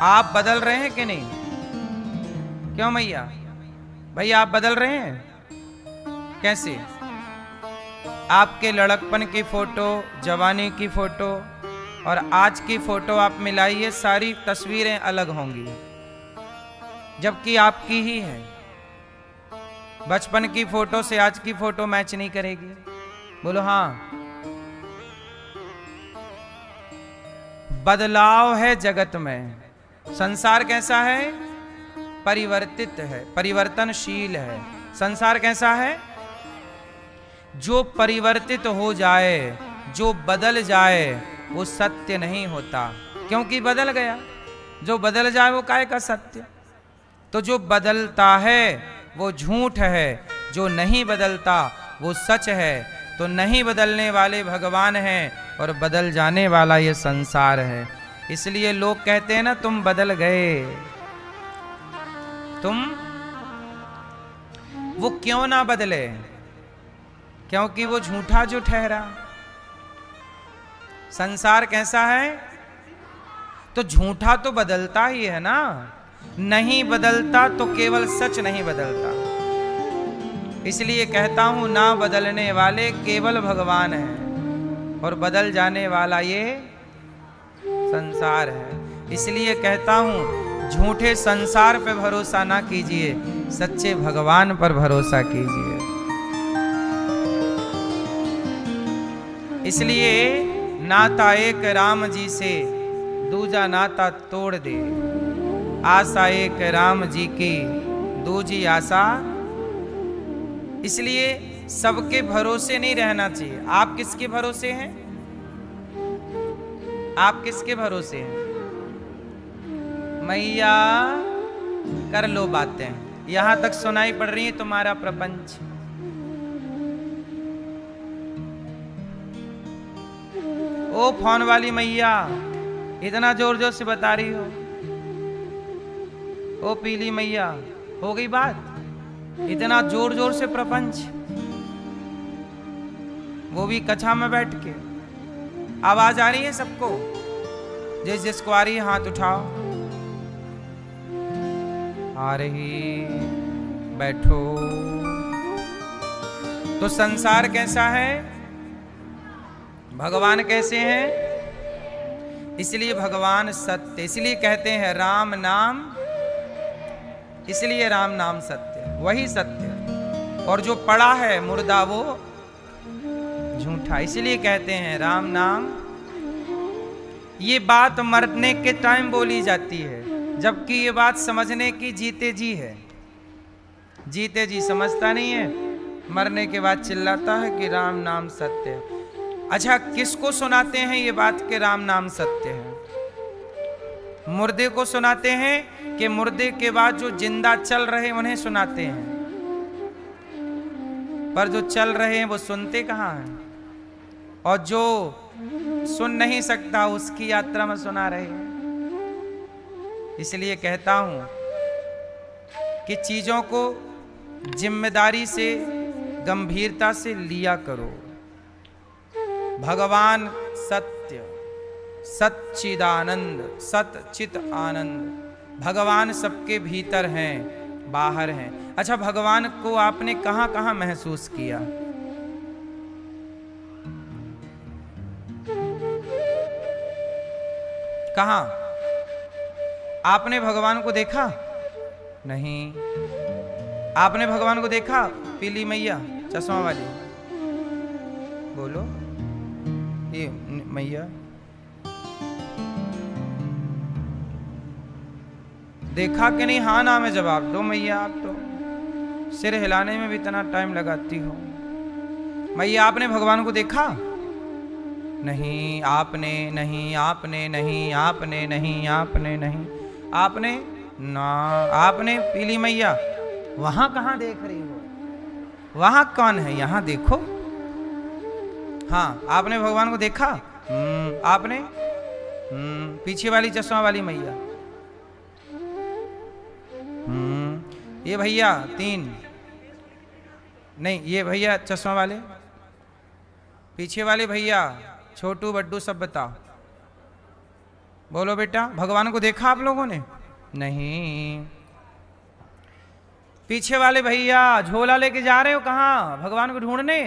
आप बदल रहे हैं कि नहीं? क्यों मैया? भैया आप बदल रहे हैं? कैसे? आपके लड़कपन की फोटो, जवानी की फोटो और आज की फोटो आप मिलाइए, सारी तस्वीरें अलग होंगी, जबकि आपकी ही है। बचपन की फोटो से आज की फोटो मैच नहीं करेगी। बोलो हाँ। बदलाव है जगत में। संसार कैसा है? परिवर्तित है, परिवर्तनशील है। संसार कैसा है? जो परिवर्तित हो जाए, जो बदल जाए, वो सत्य नहीं होता, क्योंकि बदल गया। जो बदल जाए वो काय का सत्य? तो जो बदलता है वो झूठ है, जो नहीं बदलता वो सच है। तो नहीं बदलने वाले भगवान हैं और बदल जाने वाला ये संसार है। इसलिए लोग कहते हैं ना, तुम बदल गए। तुम, वो क्यों ना बदले? क्योंकि वो झूठा जो ठहरा। संसार कैसा है? तो झूठा तो बदलता ही है ना। नहीं बदलता तो केवल सच नहीं बदलता। इसलिए कहता हूं, ना बदलने वाले केवल भगवान हैं और बदल जाने वाला ये संसार है। इसलिए कहता हूं, झूठे संसार पे भरोसा ना कीजिए, सच्चे भगवान पर भरोसा कीजिए। इसलिए नाता एक राम जी से, दूजा नाता तोड़ दे। आशा एक राम जी की, दूजी आशा। इसलिए सबके भरोसे नहीं रहना चाहिए। आप किसके भरोसे हैं? आप किसके भरोसे हैं? मैया कर लो बातें। यहां तक सुनाई पड़ रही है तुम्हारा प्रपंच। ओ फोन वाली मैया, इतना जोर जोर से बता रही हो। ओ पीली मैया, हो गई बात? इतना जोर जोर से प्रपंच, वो भी कक्षा में बैठ के। आवाज आ रही है सबको? जिस जिसको आ रही है हाथ उठाओ। आ रही, बैठो। तो संसार कैसा है? भगवान कैसे हैं? इसलिए भगवान सत्य। इसलिए कहते हैं राम नाम, इसलिए राम नाम सत्य, वही सत्य। और जो पड़ा है मुर्दा वो झूठा। इसलिए कहते हैं राम नाम। ये बात मरने के टाइम बोली जाती है, जबकि ये बात समझने की जीते जी है। जीते जी समझता नहीं है, मरने के बाद चिल्लाता है कि राम नाम सत्य है। अच्छा, किसको सुनाते हैं ये बात कि राम नाम सत्य है? मुर्दे को सुनाते हैं कि मुर्दे के बाद जो जिंदा चल रहे उन्हें सुनाते हैं? पर जो चल रहे हैं वो सुनते कहाँ हैं? और जो सुन नहीं सकता उसकी यात्रा में सुना रहे हैं। इसलिए कहता हूं कि चीजों को जिम्मेदारी से, गंभीरता से लिया करो। भगवान सत्य, सच्चिदानंद, सच्चित आनंद। भगवान सबके भीतर हैं, बाहर हैं। अच्छा, भगवान को आपने कहां कहां महसूस किया? कहां? आपने भगवान को देखा? नहीं। आपने भगवान को देखा? पीली मैया, चश्मा वाली, बोलो। ये मैया देखा कि नहीं? हाँ ना में जवाब दो मैया। आप तो सिर हिलाने में भी इतना टाइम लगाती हो। मैया आपने भगवान को देखा? नहीं। आपने नहीं, आपने नहीं, आपने नहीं, आपने नहीं, आपने ना। आपने पीली मैया, वहां कहां देख रही हो? वहां कौन है? यहां देखो। हाँ, आपने भगवान को देखा? आपने? पीछे वाली चश्मा वाली मैया। ये भैया 3 नहीं, ये भैया चश्मा वाले, पीछे वाले भैया, छोटू बड्डू सब बताओ। बोलो बेटा, भगवान को देखा आप लोगों ने? नहीं। पीछे वाले भैया झोला लेके जा रहे हो कहाँ? भगवान को ढूंढने?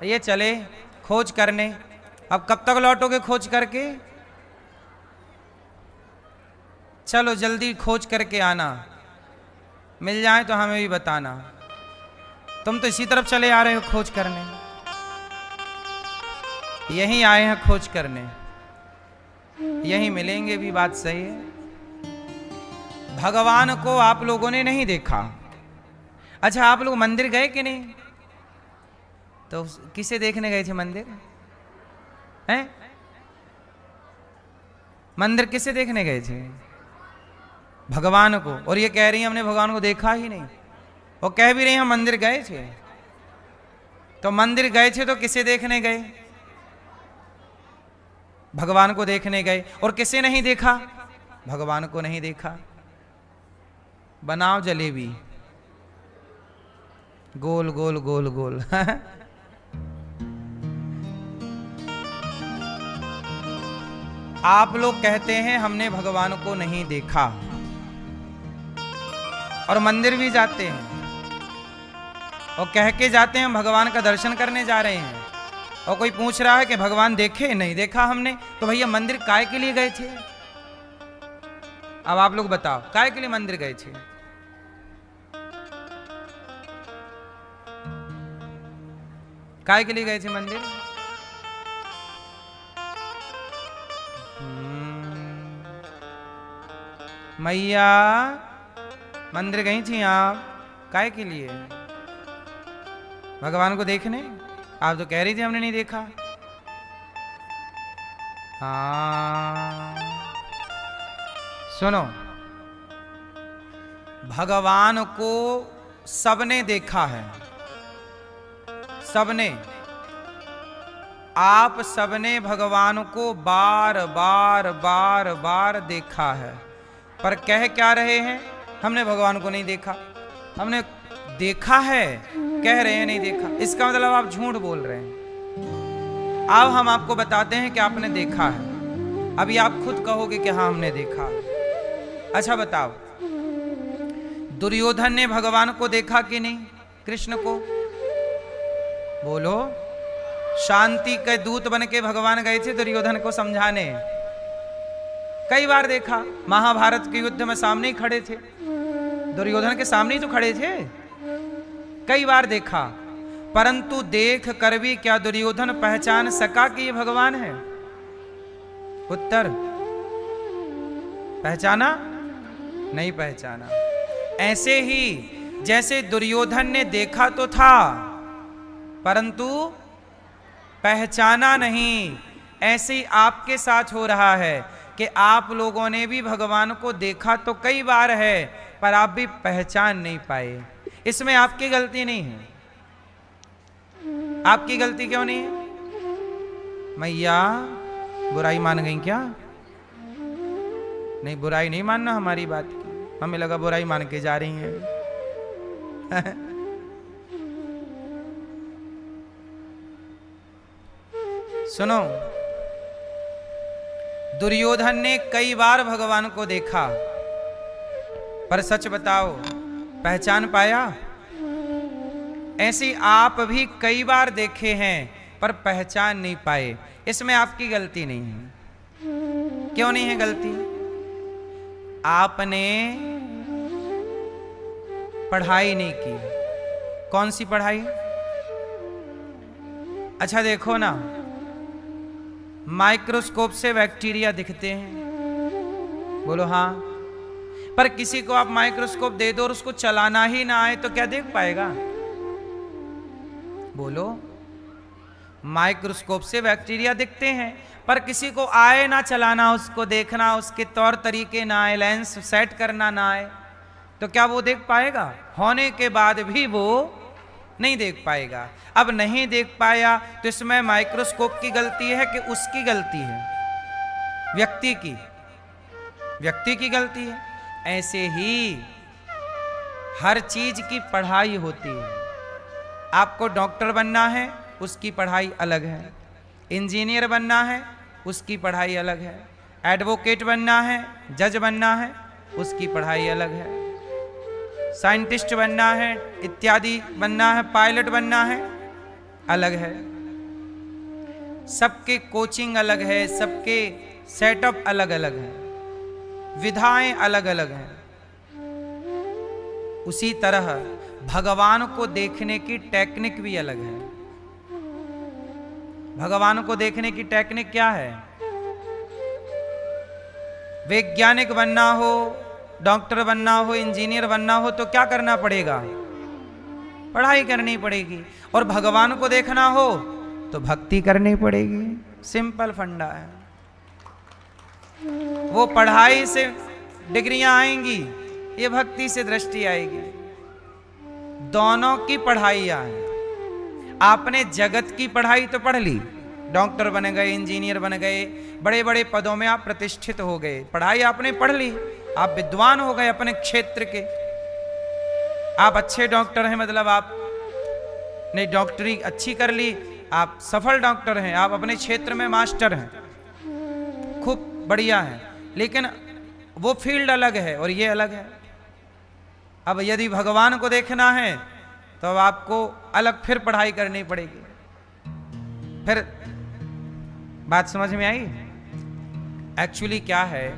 ये चले खोज करने। अब कब तक लौटोगे खोज करके? चलो जल्दी खोज करके आना, मिल जाए तो हमें भी बताना। तुम तो इसी तरफ चले आ रहे हो खोज करने, यहीं आए हैं खोज करने, यहीं मिलेंगे भी। बात सही है। भगवान को आप लोगों ने नहीं देखा। अच्छा, आप लोग मंदिर गए कि नहीं? तो किसे देखने गए थे मंदिर? हैं? मंदिर किसे देखने गए थे? भगवान को। और ये कह रही है हमने भगवान को देखा ही नहीं। वो कह भी रही हम मंदिर गए थे। तो मंदिर गए थे तो किसे देखने गए? भगवान को देखने गए। और किसे नहीं देखा? भगवान को नहीं देखा। बनाओ जलेबी, गोल गोल गोल गोल। आप लोग कहते हैं हमने भगवान को नहीं देखा और मंदिर भी जाते हैं और कह के जाते हैं हम भगवान का दर्शन करने जा रहे हैं। और कोई पूछ रहा है कि भगवान देखे? नहीं देखा हमने। तो भैया मंदिर काय के लिए गए थे? अब आप लोग बताओ, काय के लिए मंदिर गए थे? काय के लिए गए थे मंदिर? मैया मंदिर गई थी आप, काय के लिए? भगवान को देखने? आप तो कह रही थी हमने नहीं देखा। हाँ सुनो, भगवान को सबने देखा है, सबने। आप सबने भगवान को बार बार बार बार देखा है, पर कह क्या रहे हैं? हमने भगवान को नहीं देखा। हमने देखा है, कह रहे हैं नहीं देखा। इसका मतलब आप झूठ बोल रहे हैं। अब हम आपको बताते हैं कि आपने देखा है। अभी आप खुद कहोगे कि हाँ हमने देखा। अच्छा बताओ, दुर्योधन ने भगवान को देखा कि नहीं? कृष्ण को? बोलो। शांति के दूत बन के भगवान गए थे दुर्योधन को समझाने। कई बार देखा। महाभारत के युद्ध में सामने ही खड़े थे, दुर्योधन के सामने ही तो खड़े थे। कई बार देखा, परंतु देख कर भी क्या दुर्योधन पहचान सका कि ये भगवान है? उत्तर, पहचाना? नहीं पहचाना। ऐसे ही जैसे दुर्योधन ने देखा तो था परंतु पहचाना नहीं, ऐसे ही आपके साथ हो रहा है कि आप लोगों ने भी भगवान को देखा तो कई बार है, पर आप भी पहचान नहीं पाए। इसमें आपकी गलती नहीं है। आपकी गलती क्यों नहीं है? मैया बुराई मान गई क्या? नहीं, बुराई नहीं मानना हमारी बात की। हमें लगा बुराई मान के जा रही हैं। सुनो, दुर्योधन ने कई बार भगवान को देखा, पर सच बताओ पहचान पाया? ऐसे आप भी कई बार देखे हैं पर पहचान नहीं पाए। इसमें आपकी गलती नहीं है। क्यों नहीं है गलती? आपने पढ़ाई नहीं की। कौन सी पढ़ाई? अच्छा देखो ना, माइक्रोस्कोप से बैक्टीरिया दिखते हैं। बोलो हाँ। पर किसी को आप माइक्रोस्कोप दे दो और उसको चलाना ही ना आए तो क्या देख पाएगा? बोलो। माइक्रोस्कोप से बैक्टीरिया दिखते हैं, पर किसी को आए ना चलाना, उसको देखना, उसके तौर तरीके ना आए, लेंस सेट करना ना आए, तो क्या वो देख पाएगा? होने के बाद भी वो नहीं देख पाएगा। अब नहीं देख पाया तो इसमें माइक्रोस्कोप की गलती है कि उसकी गलती है? व्यक्ति की। व्यक्ति की गलती है। ऐसे ही हर चीज की पढ़ाई होती है। आपको डॉक्टर बनना है, उसकी पढ़ाई अलग है। इंजीनियर बनना है, उसकी पढ़ाई अलग है। एडवोकेट बनना है, जज बनना है, उसकी पढ़ाई अलग है। साइंटिस्ट बनना है, इत्यादि बनना है, पायलट बनना है, अलग है। सबके कोचिंग अलग है, सबके सेटअप अलग अलग है, विधाएं अलग अलग हैं। उसी तरह भगवान को देखने की टेक्निक भी अलग है। भगवान को देखने की टेक्निक क्या है? वैज्ञानिक बनना हो, डॉक्टर बनना हो, इंजीनियर बनना हो तो क्या करना पड़ेगा? पढ़ाई करनी पड़ेगी। और भगवान को देखना हो तो भक्ति करनी पड़ेगी। सिंपल फंडा है। वो पढ़ाई से डिग्रियां आएंगी, ये भक्ति से दृष्टि आएगी। दोनों की पढ़ाइयां हैं। आपने जगत की पढ़ाई तो पढ़ ली, डॉक्टर बन गए, इंजीनियर बन गए, बड़े बड़े पदों में आप प्रतिष्ठित हो गए, पढ़ाई आपने पढ़ ली, आप विद्वान हो गए अपने क्षेत्र के। आप अच्छे डॉक्टर हैं, मतलब आपने डॉक्टरी अच्छी कर ली, आप सफल डॉक्टर हैं, आप अपने क्षेत्र में मास्टर हैं, खूब बढ़िया है। लेकिन वो फील्ड अलग है और ये अलग है। अब यदि भगवान को देखना है तो अब आपको अलग फिर पढ़ाई करनी पड़ेगी। फिर बात समझ में आई? एक्चुअली क्या है,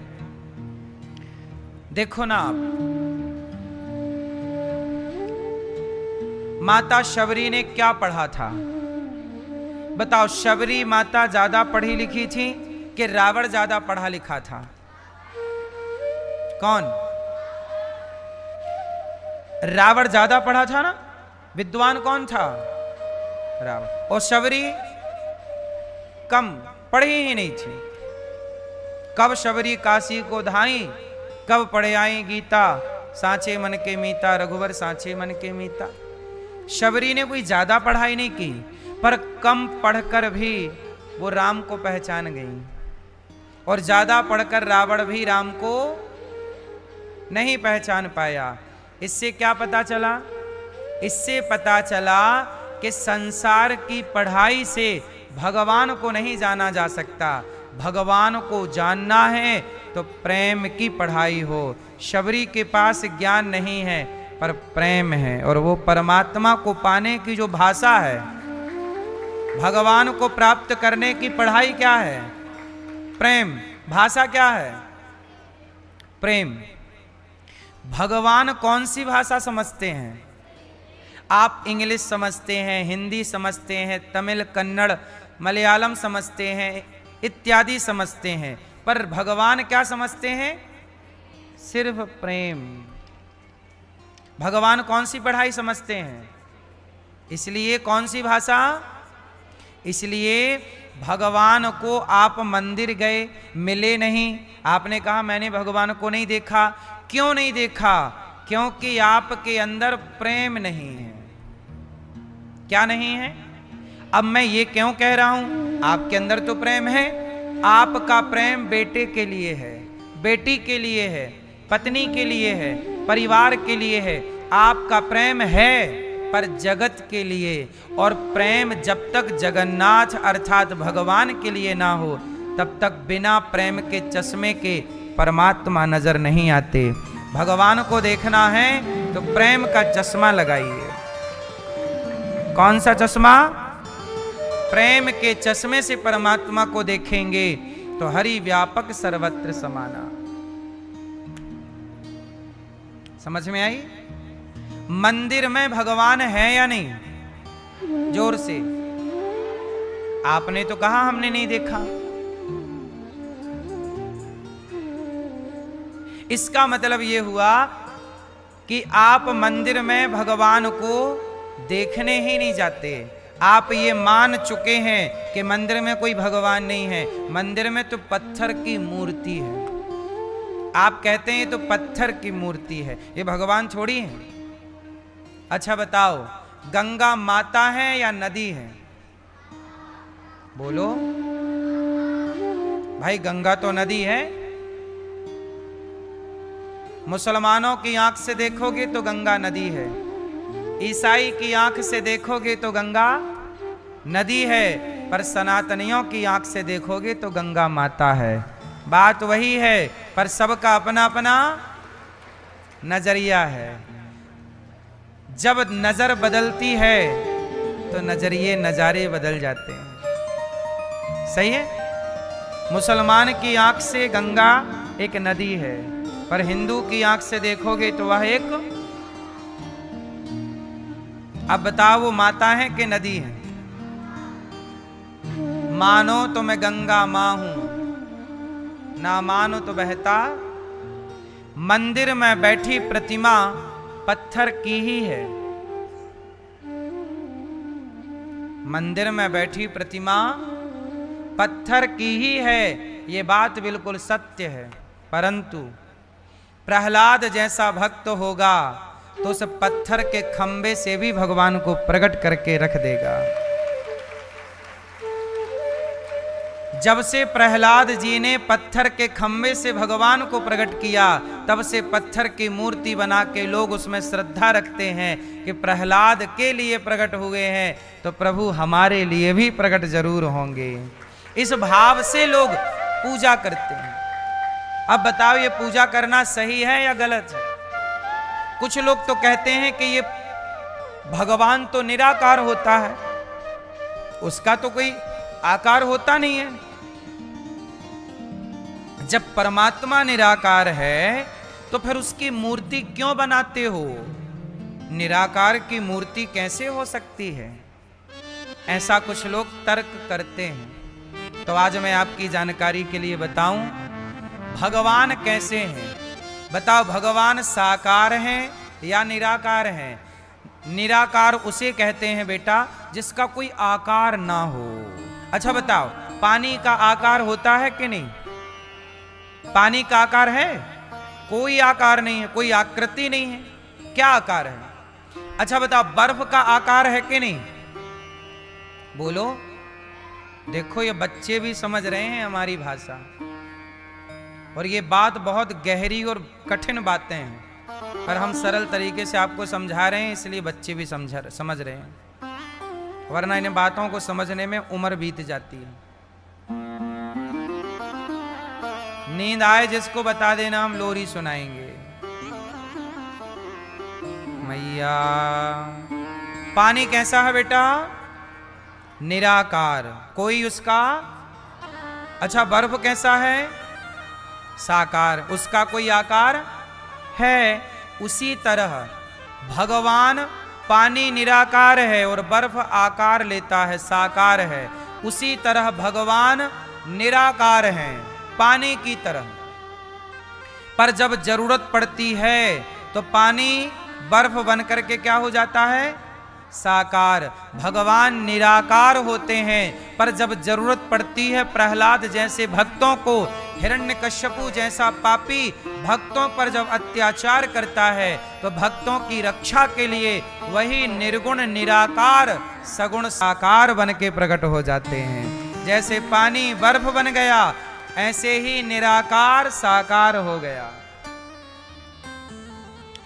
देखो ना आप, माता शबरी ने क्या पढ़ा था? बताओ, शबरी माता ज्यादा पढ़ी लिखी थी कि रावण ज्यादा पढ़ा लिखा था? कौन? रावण ज्यादा पढ़ा था ना, विद्वान कौन था? रावण। और शबरी कम पढ़ी ही नहीं थी। कब शबरी काशी को धाई, कब पढ़े आई गीता, सांचे मन के मीता, रघुवर सांचे मन के मीता। शबरी ने कोई ज्यादा पढ़ाई नहीं की, पर कम पढ़कर भी वो राम को पहचान गई, और ज्यादा पढ़कर रावण भी राम को नहीं पहचान पाया। इससे क्या पता चला? इससे पता चला कि संसार की पढ़ाई से भगवान को नहीं जाना जा सकता। भगवान को जानना है तो प्रेम की पढ़ाई हो। शबरी के पास ज्ञान नहीं है पर प्रेम है, और वो परमात्मा को पाने की जो भाषा है, भगवान को प्राप्त करने की पढ़ाई क्या है? प्रेम। भाषा क्या है? प्रेम। भगवान कौन सी भाषा समझते हैं? आप इंग्लिश समझते हैं, हिंदी समझते हैं, तमिल, कन्नड़, मलयालम समझते हैं, इत्यादि समझते हैं, पर भगवान क्या समझते हैं? सिर्फ प्रेम। भगवान कौन सी पढ़ाई समझते हैं? इसलिए कौन सी भाषा? इसलिए भगवान को आप मंदिर गए, मिले नहीं, आपने कहा मैंने भगवान को नहीं देखा। क्यों नहीं देखा? क्योंकि आपके अंदर प्रेम नहीं है। क्या नहीं है? अब मैं ये क्यों कह रहा हूं? आपके अंदर तो प्रेम है। आपका प्रेम बेटे के लिए है, बेटी के लिए है, पत्नी के लिए है, परिवार के लिए है। आपका प्रेम है पर जगत के लिए। और प्रेम जब तक जगन्नाथ अर्थात भगवान के लिए ना हो, तब तक बिना प्रेम के चश्मे के परमात्मा नजर नहीं आते। भगवान को देखना है तो प्रेम का चश्मा लगाइए। कौन सा चश्मा? प्रेम के चश्मे से परमात्मा को देखेंगे तो हरि व्यापक सर्वत्र समाना। समझ में आई? मंदिर में भगवान है या नहीं? जोर से। आपने तो कहा हमने नहीं देखा। इसका मतलब यह हुआ कि आप मंदिर में भगवान को देखने ही नहीं जाते। आप ये मान चुके हैं कि मंदिर में कोई भगवान नहीं है, मंदिर में तो पत्थर की मूर्ति है। आप कहते हैं तो पत्थर की मूर्ति है, ये भगवान थोड़ी है। अच्छा बताओ, गंगा माता है या नदी है? बोलो भाई, गंगा तो नदी है। मुसलमानों की आंख से देखोगे तो गंगा नदी है, ईसाई की आंख से देखोगे तो गंगा नदी है, पर सनातनियों की आंख से देखोगे तो गंगा माता है। बात वही है, पर सबका अपना अपना नजरिया है। जब नजर बदलती है तो नजरिए नजारे बदल जाते हैं। सही है। मुसलमान की आंख से गंगा एक नदी है, पर हिंदू की आंख से देखोगे तो वह एक, अब बताओ वो माता है कि नदी है? मानो तो मैं गंगा मां हूं, ना मानो तो बहता। मंदिर में बैठी प्रतिमा पत्थर की ही है। मंदिर में बैठी प्रतिमा पत्थर की ही है, ये बात बिल्कुल सत्य है। परंतु प्रहलाद जैसा भक्त होगा तो उस पत्थर के खंबे से भी भगवान को प्रकट करके रख देगा। जब से प्रहलाद जी ने पत्थर के खंबे से भगवान को प्रकट किया, तब से पत्थर की मूर्ति बना के लोग उसमें श्रद्धा रखते हैं कि प्रहलाद के लिए प्रकट हुए हैं तो प्रभु हमारे लिए भी प्रकट जरूर होंगे। इस भाव से लोग पूजा करते हैं। अब बताओ ये पूजा करना सही है या गलत है? कुछ लोग तो कहते हैं कि ये भगवान तो निराकार होता है, उसका तो कोई आकार होता नहीं है। जब परमात्मा निराकार है तो फिर उसकी मूर्ति क्यों बनाते हो? निराकार की मूर्ति कैसे हो सकती है? ऐसा कुछ लोग तर्क करते हैं। तो आज मैं आपकी जानकारी के लिए बताऊं भगवान कैसे हैं। बताओ भगवान साकार हैं या निराकार हैं? निराकार उसे कहते हैं बेटा जिसका कोई आकार ना हो। अच्छा बताओ पानी का आकार होता है कि नहीं? पानी का आकार है? कोई आकार नहीं है, कोई आकृति नहीं है। क्या आकार है? अच्छा बताओ बर्फ का आकार है कि नहीं? बोलो। देखो ये बच्चे भी समझ रहे हैं हमारी भाषा, और ये बात बहुत गहरी और कठिन बातें हैं, पर हम सरल तरीके से आपको समझा रहे हैं, इसलिए बच्चे भी समझ रहे हैं, वरना इन बातों को समझने में उम्र बीत जाती है। नींद आए जिसको बता देना, हम लोरी सुनाएंगे। मैया पानी कैसा है बेटा? निराकार, कोई उसका। अच्छा बर्फ कैसा है? साकार, उसका कोई आकार है। उसी तरह भगवान पानी निराकार है और बर्फ आकार लेता है, साकार है। उसी तरह भगवान निराकार हैं पानी की तरह, पर जब जरूरत पड़ती है तो पानी बर्फ बन करके क्या हो जाता है? साकार। भगवान निराकार होते हैं, पर जब जरूरत पड़ती है प्रहलाद जैसे भक्तों को, हिरण्यकश्यपु जैसा पापी भक्तों पर जब अत्याचार करता है तो भक्तों की रक्षा के लिए वही निर्गुण निराकार सगुण साकार बन के प्रकट हो जाते हैं। जैसे पानी बर्फ बन गया, ऐसे ही निराकार साकार हो गया।